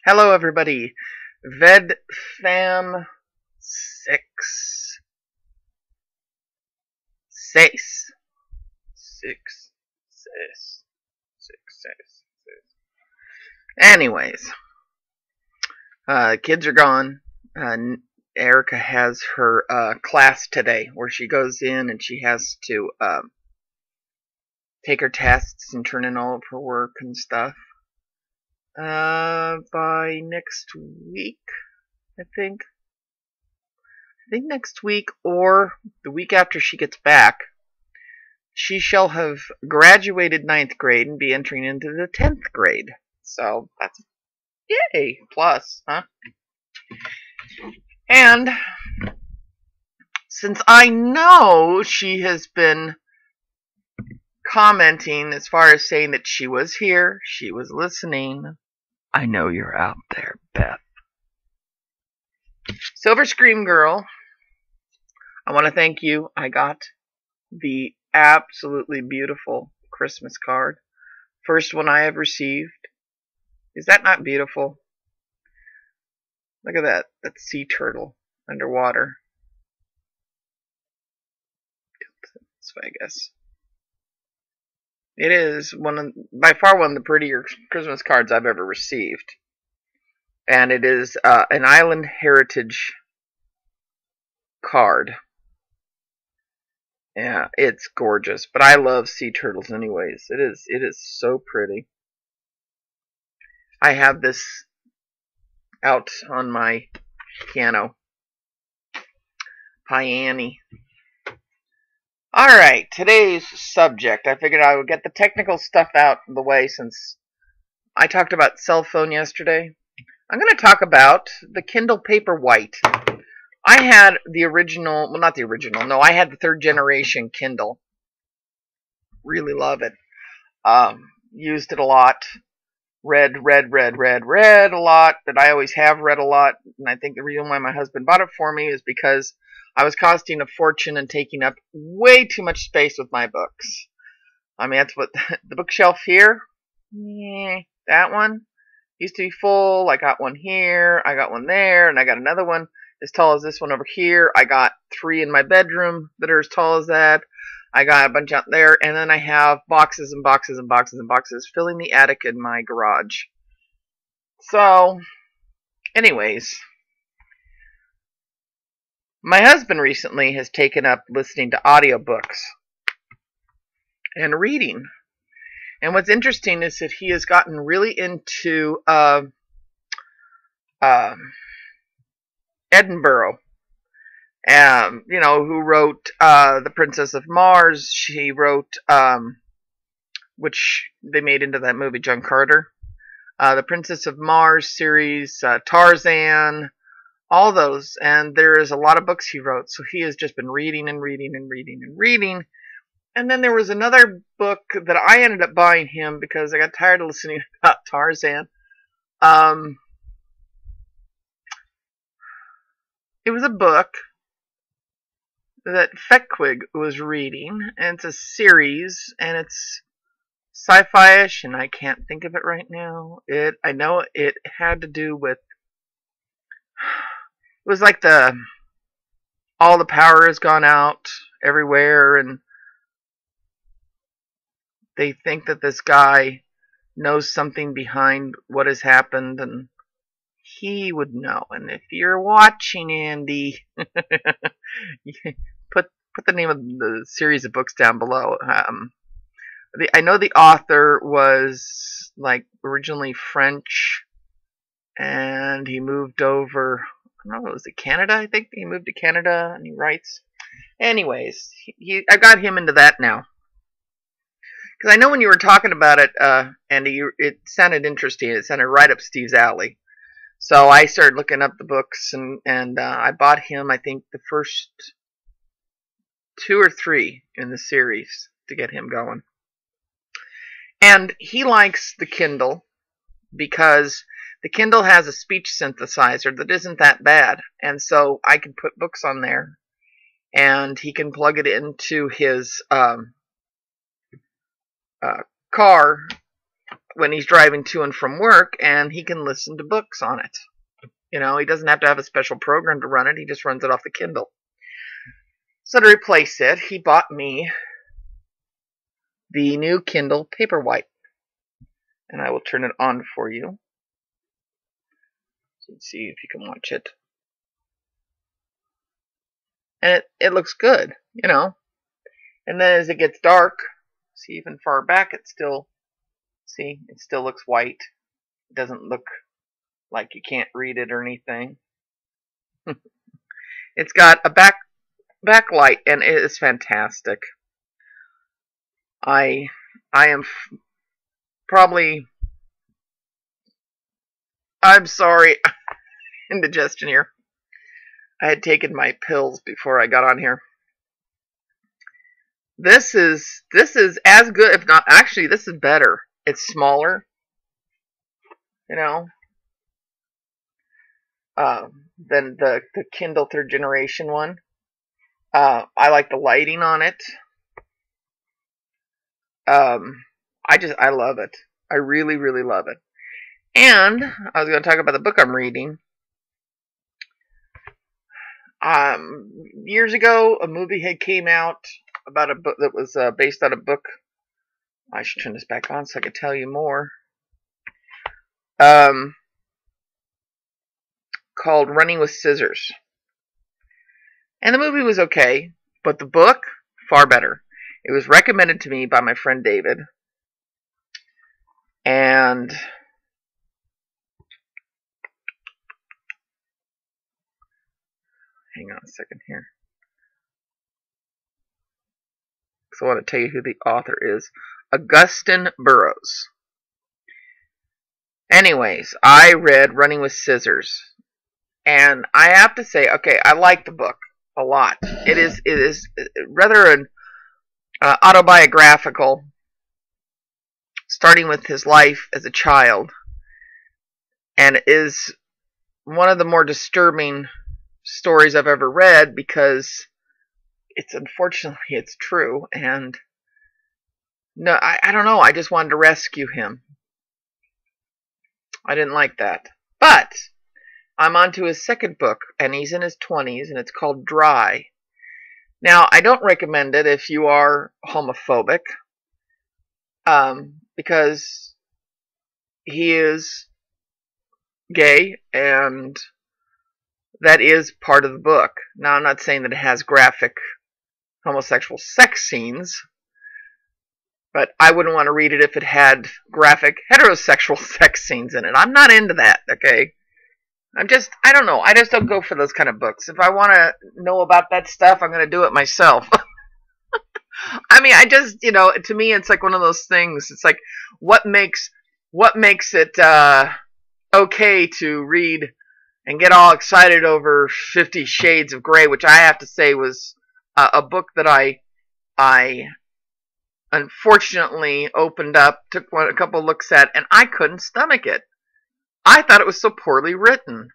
Hello, everybody. VEDFAM 6. 6. 6. 6. 6. Anyways, kids are gone. Erica has her class today where she goes in and she has to take her tests and turn in all of her work and stuff. By next week, I think next week or the week after she gets back, she shall have graduated 9th grade and be entering into the 10th grade. So that's yay, plus, huh? And since I know she has been commenting as far as saying that she was here, she was listening, I know you're out there, Beth. SilverScreamGrl, I want to thank you. I got the absolutely beautiful Christmas card. First one I have received. Is that not beautiful? Look at that. That's sea turtle underwater. This way, I guess. It is by far one of the prettier Christmas cards I've ever received. And it is an island heritage card. Yeah, it's gorgeous. But I love sea turtles anyways. It is so pretty. I have this out on my piano. Piani. Alright, today's subject. I figured I would get the technical stuff out of the way since I talked about cell phone yesterday. I'm going to talk about the Kindle Paperwhite. I had the original, well, not the original, no, I had the 3rd generation Kindle. Really love it. Used it a lot. Read a lot. But I always have read a lot. And I think the reason why my husband bought it for me is because I was costing a fortune and taking up way too much space with my books. I mean, that's what the bookshelf here, that one used to be full. I got one here, I got one there, and I got another one as tall as this one over here. I got 3 in my bedroom that are as tall as that. I got a bunch out there, and then I have boxes and boxes and boxes and boxes filling the attic in my garage. So, anyways, my husband recently has taken up listening to audiobooks and reading. And what's interesting is that he has gotten really into Edinburgh. You know, who wrote The Princess of Mars. She wrote, which they made into that movie, John Carter. The Princess of Mars series, Tarzan, all those. And there is a lot of books he wrote. So he has just been reading and reading and reading and reading. And then there was another book that I ended up buying him because I got tired of listening about Tarzan. It was a book that Feckwig was reading, and it's a series, and it's sci-fi-ish, and I can't think of it right now. I know it had to do with, it was like all the power has gone out everywhere, and they think that this guy knows something behind what has happened, and he would know. And if you're watching, Andy, put the name of the series of books down below. I know the author was like originally French, and he moved over. I don't know, was it Canada? I think he moved to Canada, and he writes. Anyways, I got him into that now. Because I know when you were talking about it, Andy, it sounded interesting. It sounded right up Steve's alley. So I started looking up the books, and I bought him, I think, the first 2 or 3 in the series to get him going. And he likes the Kindle because the Kindle has a speech synthesizer that isn't that bad. And so I can put books on there, and he can plug it into his car when he's driving to and from work, and he can listen to books on it. You know, he doesn't have to have a special program to run it. He just runs it off the Kindle. So to replace it, he bought me the new Kindle Paperwhite. And I will turn it on for you. So let's see if you can watch it. And it looks good, you know. And then as it gets dark, see even far back, it still looks white. It doesn't look like you can't read it or anything. It's got a backlight, and it is fantastic. I am probably, I'm sorry, indigestion here. I had taken my pills before I got on here. This is as good, if not, actually, this is better. It's smaller, you know, than the Kindle 3rd generation one. I like the lighting on it. I love it. I really, really love it. And I was going to talk about the book I'm reading. Years ago, a movie had came out about a book that was based on a book. I should turn this back on so I can tell you more. Called Running with Scissors. And the movie was okay, but the book, far better. It was recommended to me by my friend David. And hang on a second here. So I want to tell you who the author is. Augustin Burroughs. Anyways, I read Running with Scissors. And I have to say, okay, I like the book a lot. It is rather an autobiographical, starting with his life as a child. And it is one of the more disturbing stories I've ever read, because unfortunately it's true. And no, I don't know, I just wanted to rescue him. I didn't like that. But I'm on to his second book, and he's in his 20s, and it's called Dry. Now, I don't recommend it if you are homophobic, because he is gay, and that is part of the book. Now, I'm not saying that it has graphic homosexual sex scenes, but I wouldn't want to read it if it had graphic heterosexual sex scenes in it. I'm not into that, okay? I don't know. I just don't go for those kind of books. If I want to know about that stuff, I'm going to do it myself. I mean, to me, it's like one of those things. It's like, what makes it okay to read and get all excited over 50 Shades of Grey, which I have to say was a book that I unfortunately opened up, took a couple looks at, and I couldn't stomach it. I thought it was so poorly written.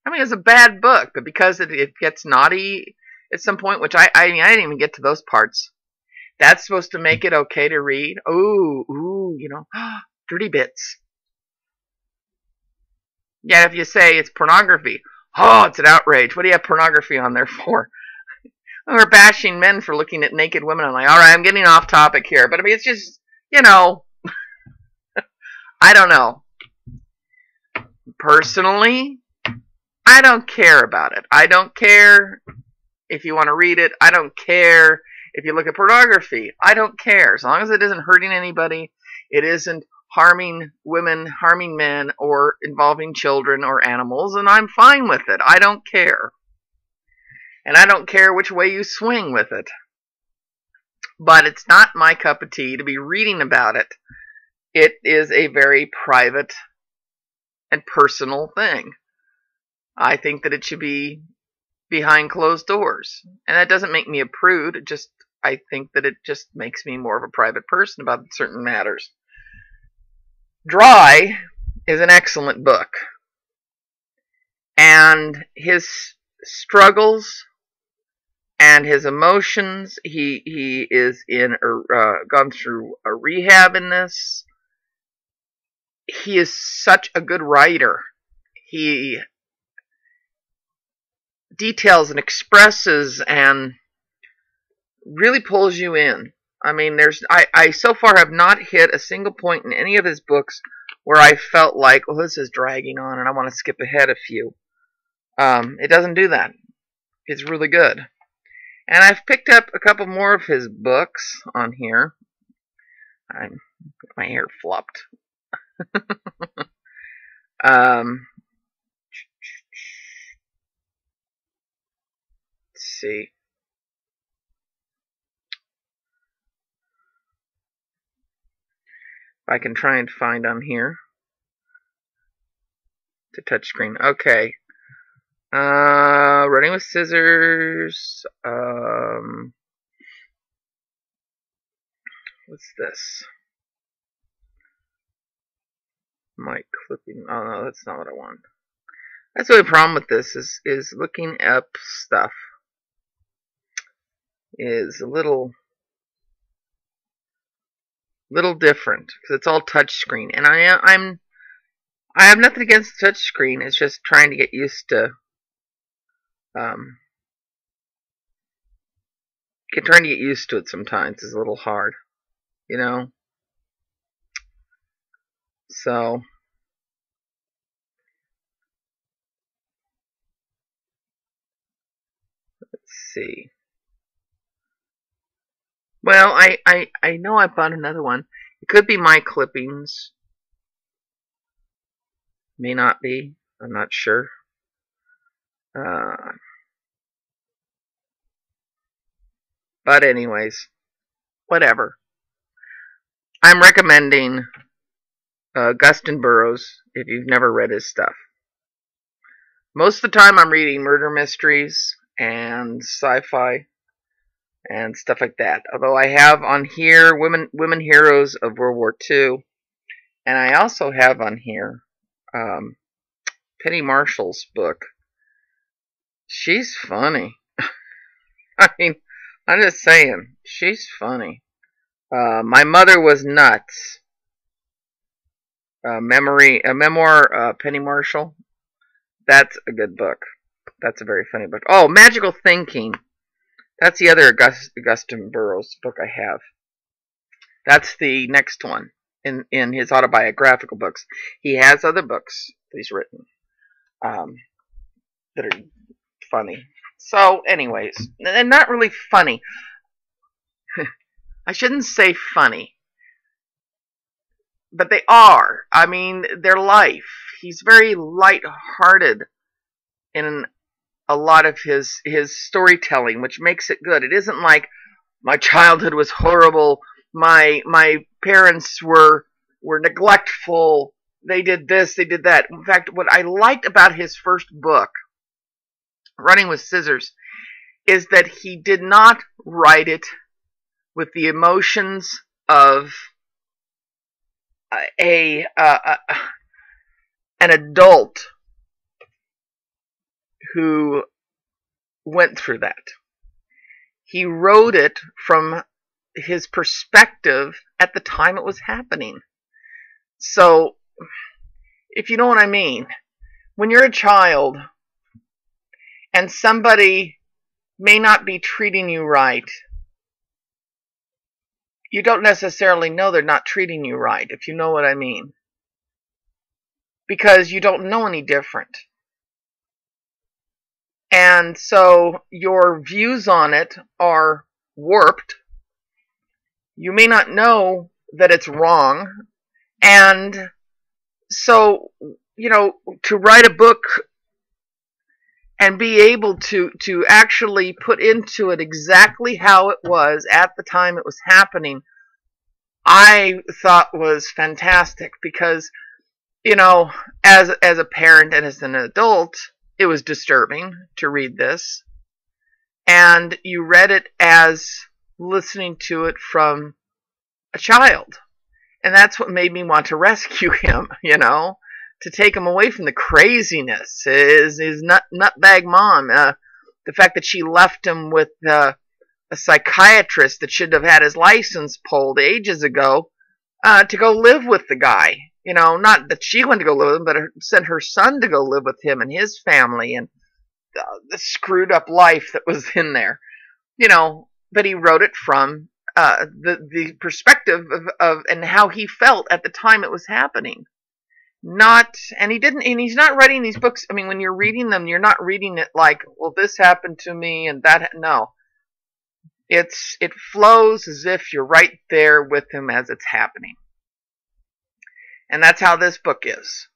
I mean, it's a bad book, but because it gets naughty at some point, which I didn't even get to those parts. That's supposed to make it okay to read. Ooh, dirty bits. Yeah, if you say it's pornography, oh, it's an outrage. What do you have pornography on there for? We're bashing men for looking at naked women. I'm like, all right, I'm getting off topic here. But I mean, it's just, I don't know. Personally, I don't care about it. I don't care if you want to read it. I don't care if you look at pornography. I don't care. As long as it isn't hurting anybody, it isn't harming women, harming men, or involving children or animals, and I'm fine with it. I don't care. And I don't care which way you swing with it. But it's not my cup of tea to be reading about it. It is a very private and personal thing. I think that it should be behind closed doors. And that doesn't make me a prude. I think that it just makes me more of a private person about certain matters. Dry is an excellent book. And his struggles and his emotions, he is gone through a rehab in this. he is such a good writer. He details and expresses and really pulls you in. I mean, I so far have not hit a single point in any of his books where I felt like, well, this is dragging on and I want to skip ahead a few. It doesn't do that. It's really good. And I've picked up a couple more of his books on here. My hair flopped. Let's see. If I can try and find on here. To touchscreen. Okay. Running with scissors. What's this? My clipping. Oh no, that's not what I want. That's the only problem with this is looking up stuff is a little different because it's all touchscreen, and I have nothing against touchscreen. It's just trying to get used to trying to get used to it sometimes is a little hard, you know. So let's see. Well, I know I bought another one. It could be my clippings. May not be. I'm not sure. But anyways, whatever. I'm recommending Gustin Burroughs if you've never read his stuff. Most of the time I'm reading murder mysteries and sci-fi and stuff like that. Although I have on here Women Heroes of World War II. And I also have on here Penny Marshall's book. She's funny. I mean, I'm just saying, she's funny. My Mother Was Nuts. A memoir, Penny Marshall. That's a good book. That's a very funny book. Oh, Magical Thinking. That's the other Gustin Burroughs book I have. That's the next one in his autobiographical books. He has other books that he's written that are funny. So, anyways, and not really funny. I shouldn't say funny, but they are. I mean, they're life. He's very light-hearted in a lot of his storytelling, which makes it good. It isn't like my childhood was horrible. My parents were neglectful. They did this, they did that. In fact, what I liked about his first book, Running with Scissors, is that he did not write it with the emotions of an adult who went through that. He wrote it from his perspective at the time it was happening. So, if you know what I mean, when you're a child and somebody may not be treating you right, you don't necessarily know they're not treating you right, if you know what I mean. Because you don't know any different. And so your views on it are warped. You may not know that it's wrong. And so, you know, to write a book and be able to actually put into it exactly how it was at the time it was happening, I thought was fantastic. Because, you know, as a parent and as an adult, it was disturbing to read this. And you read it as listening to it from a child. And that's what made me want to rescue him, you know, to take him away from the craziness. His nutbag mom, the fact that she left him with a psychiatrist that should have had his license pulled ages ago, to go live with the guy. You know, not that she went to go live with him, but sent her son to go live with him and his family, and the screwed up life that was in there. You know, but he wrote it from the perspective of and how he felt at the time it was happening. And he's not writing these books. I mean, when you're reading them, you're not reading it like, well, this happened to me and that. No, it flows as if you're right there with him as it's happening. And that's how this book is.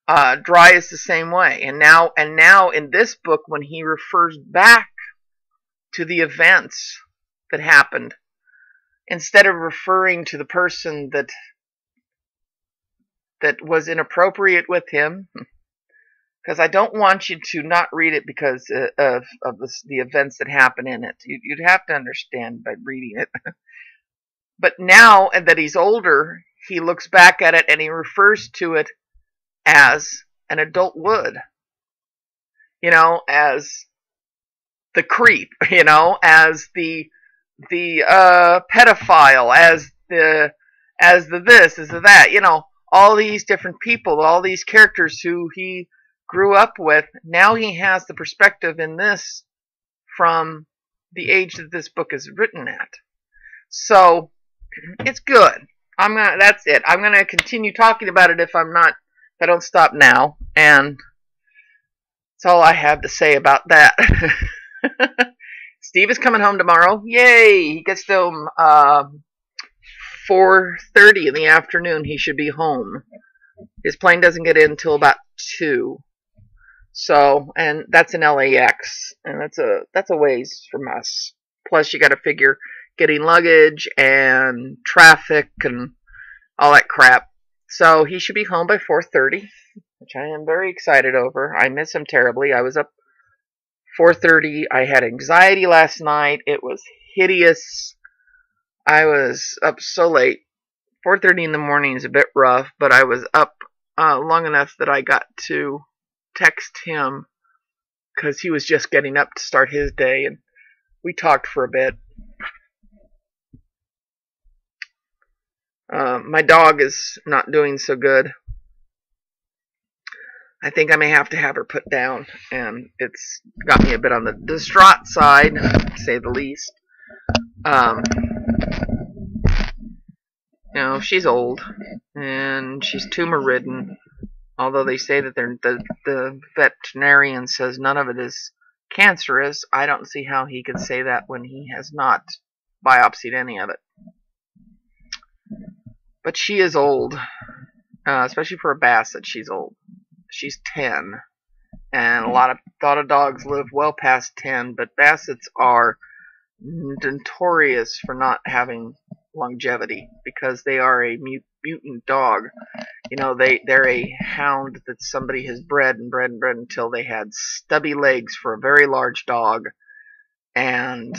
Dry is the same way. And now in this book, when he refers back to the events that happened, instead of referring to the person that was inappropriate with him, because I don't want you to not read it because of the events that happen in it. You'd have to understand by reading it. But now that he's older, he looks back at it and he refers to it as an adult would. You know, as the creep, you know, as the pedophile, as the this, as the that, you know, all these different people, all these characters who he grew up with. Now he has the perspective in this from the age that this book is written at. So it's good. That's it. I'm gonna continue talking about it if I don't stop now. And that's all I have to say about that. Steve is coming home tomorrow. Yay! He gets home 4:30 in the afternoon. He should be home. His plane doesn't get in until about 2. So, and that's in LAX, and that's a ways from us. Plus, you got to figure getting luggage and traffic and all that crap. So he should be home by 4:30, which I am very excited over. I miss him terribly. I was up 4:30. I had anxiety last night. It was hideous. I was up so late. 4:30 in the morning is a bit rough, but I was up long enough that I got to text him because he was just getting up to start his day, and we talked for a bit. My dog is not doing so good. I think I may have to have her put down, and it's got me a bit on the distraught side, to say the least. You know, she's old, and she's tumor-ridden. Although they say that the veterinarian says none of it is cancerous, I don't see how he could say that when he has not biopsied any of it. But she is old, especially for a basset. She's old. She's 10, and a lot of dogs live well past 10, but bassets are notorious for not having longevity because they are a mutant dog. You know, they're a hound that somebody has bred until they had stubby legs for a very large dog, and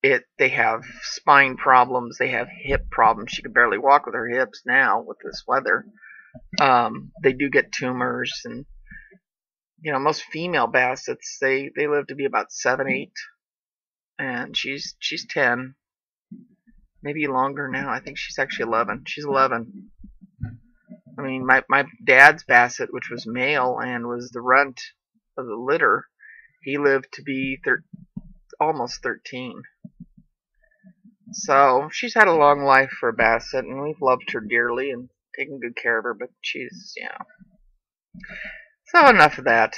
they have spine problems, they have hip problems. She can barely walk with her hips now with this weather. They do get tumors, and you know, most female bassets they live to be about 7, 8, and she's 10, maybe longer now. I think she's actually 11. She's 11. I mean, my dad's basset, which was male and was the runt of the litter, he lived to be almost 13. So she's had a long life for a basset, and we've loved her dearly and taken good care of her, but she's, you know. So enough of that.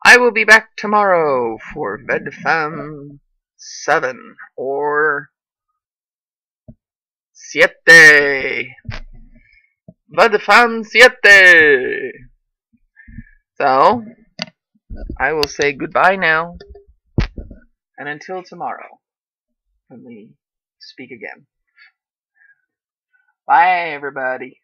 I will be back tomorrow for VEDFAM 7 or 7. VEDFAM 7. So, I will say goodbye now, and until tomorrow, when we speak again. Bye, everybody.